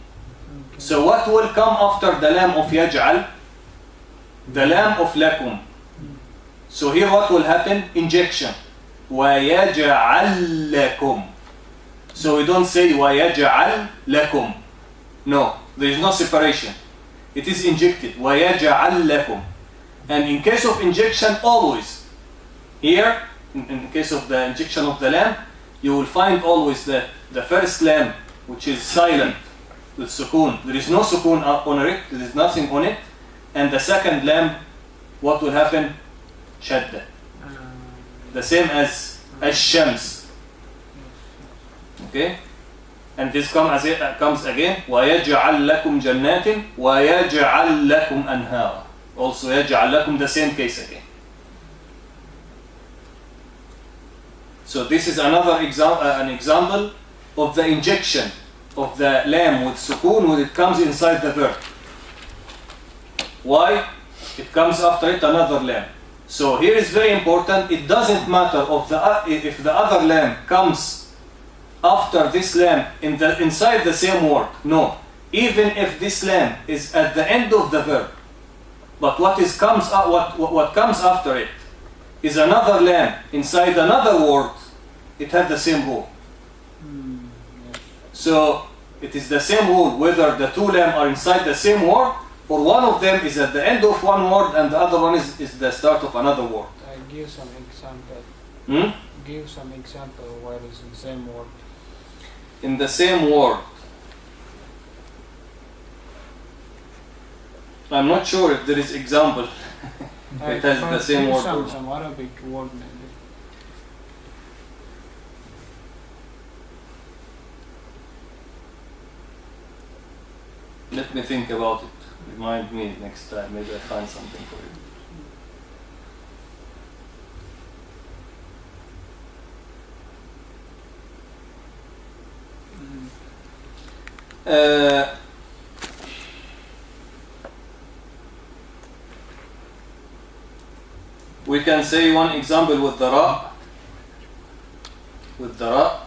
[SPEAKER 1] So what will come after the lam of yaj'al? The lam of lakum. So here what will happen? Injection. وَيَجْعَلْ لَكُمْ. So we don't say وَيَجْعَلْ لَكُمْ. No, there is no separation. It is injected. وَيَجْعَلْ لَكُمْ. And in case of injection, always. Here, in case of the injection of the lam, you will find always that the first lam, which is silent with sukoon, there is no sukoon on it, there is nothing on it, and the second lam, what will happen? Shadda. The same as shams. Okay? And this comes again, وَيَجْعَلْ لَكُمْ جَنَّاتٍ وَيَجْعَلْ لَكُمْ أَنْهَارًا. Also يَجْعَلْ لَكُمْ, the same case again. So this is another example of the injection of the lam with sukun when it comes inside the verb. Why? It comes after it another lam. So here is very important. It doesn't matter of if the other lam comes after this lam inside the same word. No. Even if this lam is at the end of the verb, but what comes after it is another lam inside another word, it has the same rule. So it is the same rule whether the two lam are inside the same word or one of them is at the end of one word and the other one is the start of another word.
[SPEAKER 3] Give some example. Give some example where it's in the same word.
[SPEAKER 1] In the same word. I'm not sure if there is example. It has the same word.
[SPEAKER 3] Some Arabic word maybe.
[SPEAKER 1] Let me think about it. Remind me next time. Maybe I find something for you. We can say one example with the ra. With the ra.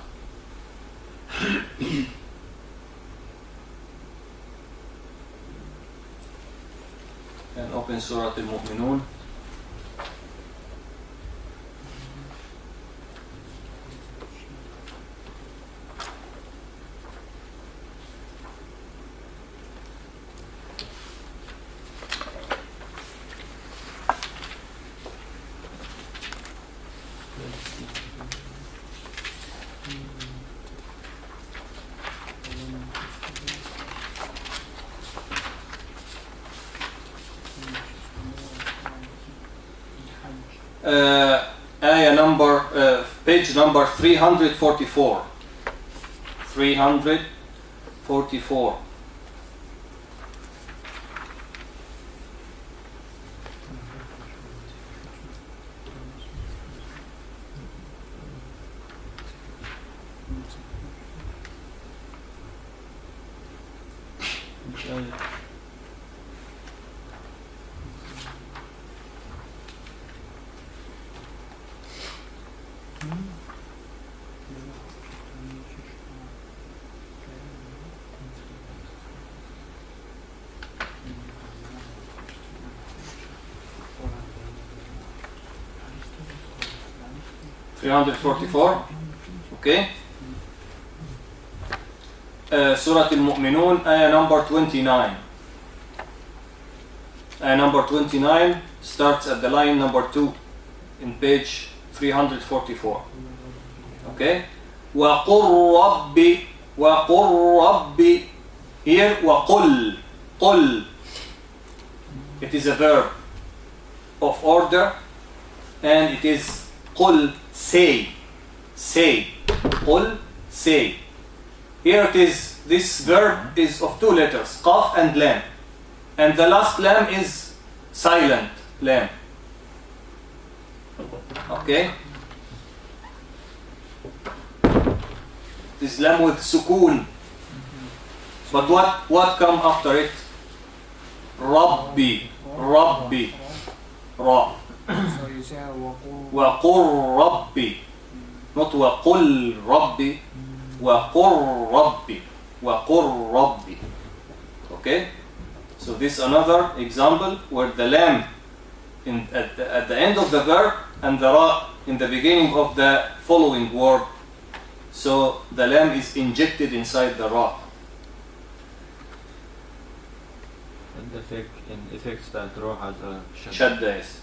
[SPEAKER 1] And open Surah Al-Mu'minun. Page number 344. 344. Okay. Surah Al-Mu'minun, ayah number 29. Ayah number 29 starts at the line number 2 in page 344. Okay. وَقُلْ رَبِّ. Here, وَقُلْ. قُلْ. It is a verb of order and it is قُلْ. Say. قل, say. Here it is, this verb is of two letters, qaf and lam. And the last lam is silent lam. Okay? This lam with sukoon. But what come after it? Rabbi. Ra.
[SPEAKER 3] So you say
[SPEAKER 1] وَقُلْ رَبِّ. Not وَقُلْ رَبِّ. وَقُلْ رَبِّ. وَقُلْ رَبِّ. Okay? So this is another example where the lam at the end of the verb and the ra in the beginning of the following word. So the lam is injected inside the ra.
[SPEAKER 4] And effects that ra has a
[SPEAKER 1] Shadda, yes.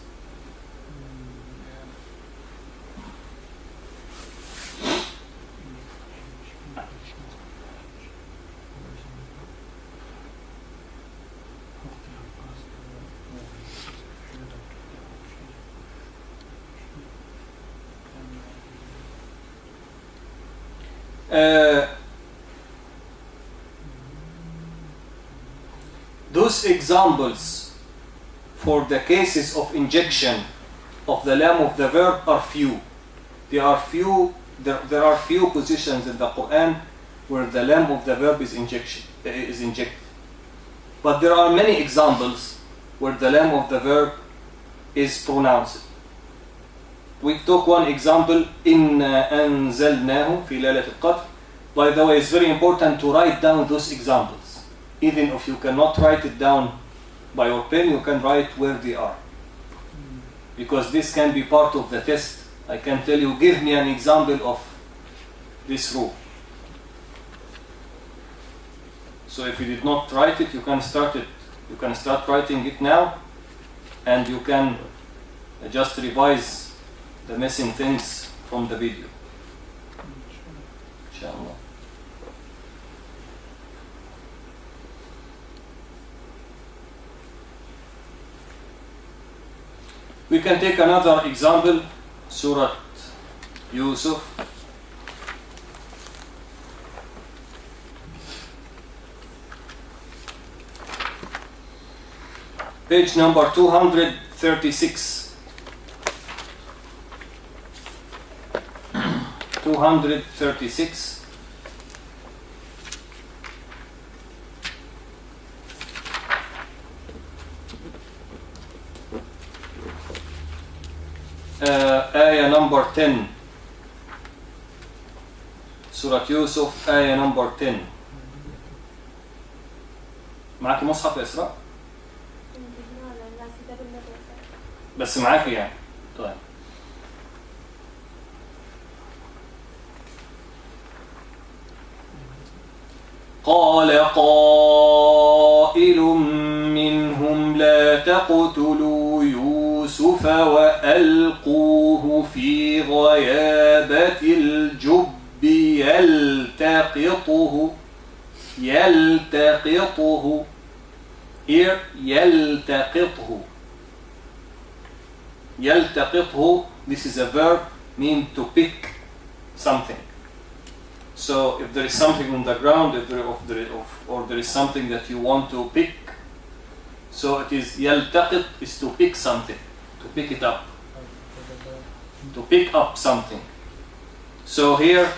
[SPEAKER 1] Those examples for the cases of injection of the lam of the verb are few. There are few positions in the Quran where the lam of the verb is injected. But there are many examples where the lam of the verb is pronounced. We took one example in أنزلناه في ليلة القدر. By the way, it's very important to write down those examples. Even if you cannot write it down by your pen, you can write where they are. Because this can be part of the test. I can tell you, give me an example of this rule. So if you did not write it, you can start writing it now, and you can just revise the missing things from the video. Inshallah. We can take another example, Surah Yusuf. Page number 236. 236. آية number 10. سورة يوسف آية number 10. معك مصحف يا إسراء؟ بس معاك يعني. طيب. قال قائل منهم لا تقتلوا يوسف وألقوه في غيابة الجب يلتقطه يلتقطه. This is a verb mean to pick something. So if there is something on the ground, or there is something that you want to pick, so it is يلتقط is to pick something, to pick it up, to pick up something. So here